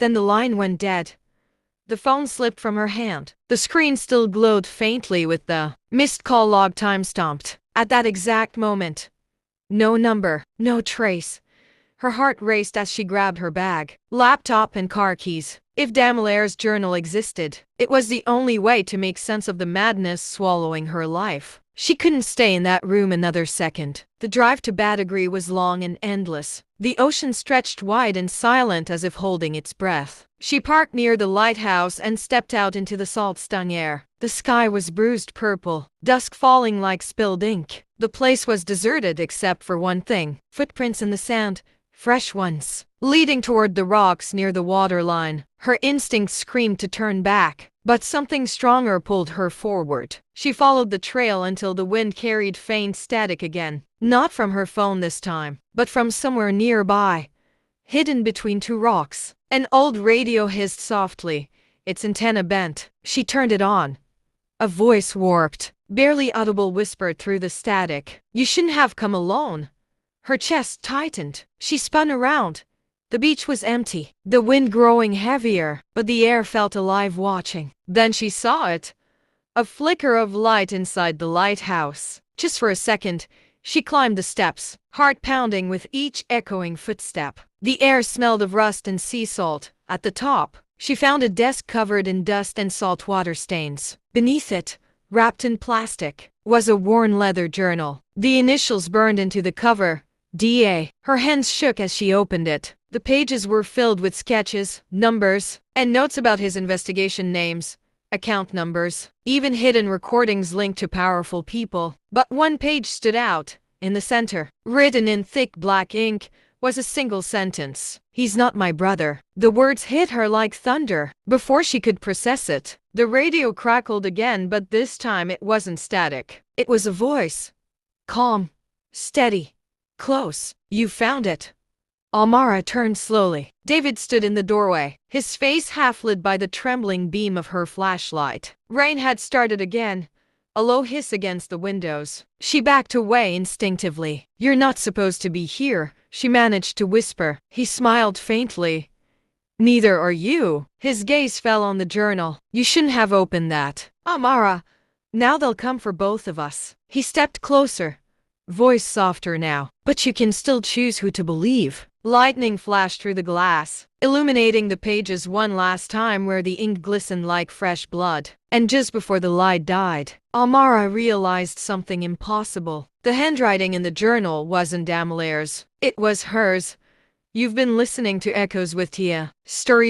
Then the line went dead. The phone slipped from her hand. The screen still glowed faintly with the missed call log time-stamped. At that exact moment. No number, no trace. Her heart raced as she grabbed her bag, laptop and car keys. If Damelaire's journal existed, it was the only way to make sense of the madness swallowing her life. She couldn't stay in that room another second. The drive to Badagry was long and endless. The ocean stretched wide and silent as if holding its breath. She parked near the lighthouse and stepped out into the salt-stung air. The sky was bruised purple, dusk falling like spilled ink. The place was deserted except for one thing: footprints in the sand, fresh ones, leading toward the rocks near the waterline. Her instincts screamed to turn back, but something stronger pulled her forward. She followed the trail until the wind carried faint static again. Not from her phone this time, but from somewhere nearby. Hidden between two rocks, an old radio hissed softly, its antenna bent. She turned it on. A voice warped, barely audible whispered through the static. "You shouldn't have come alone." Her chest tightened. She spun around. The beach was empty, the wind growing heavier, but the air felt alive watching. Then she saw it. A flicker of light inside the lighthouse. Just for a second, she climbed the steps, heart pounding with each echoing footstep. The air smelled of rust and sea salt. At the top, she found a desk covered in dust and saltwater stains. Beneath it, wrapped in plastic, was a worn leather journal. The initials burned into the cover. DA. Her hands shook as she opened it. The pages were filled with sketches, numbers, and notes about his investigation, names, account numbers, even hidden recordings linked to powerful people. But one page stood out. In the center, written in thick black ink, was a single sentence. "He's not my brother." The words hit her like thunder. Before she could process it, the radio crackled again, but this time it wasn't static. It was a voice. Calm, steady, close. "You found it." Amara turned slowly. David stood in the doorway, his face half lit by the trembling beam of her flashlight. Rain had started again, a low hiss against the windows. She backed away instinctively. "You're not supposed to be here," she managed to whisper. He smiled faintly. "Neither are you." His gaze fell on the journal. "You shouldn't have opened that." "Amara, now they'll come for both of us." He stepped closer, voice softer now. "But you can still choose who to believe." Lightning flashed through the glass, illuminating the pages one last time where the ink glistened like fresh blood. And just before the light died, Amara realized something impossible. The handwriting in the journal wasn't Damelaire's. It was hers. "You've been listening to Echoes with Tia. Stories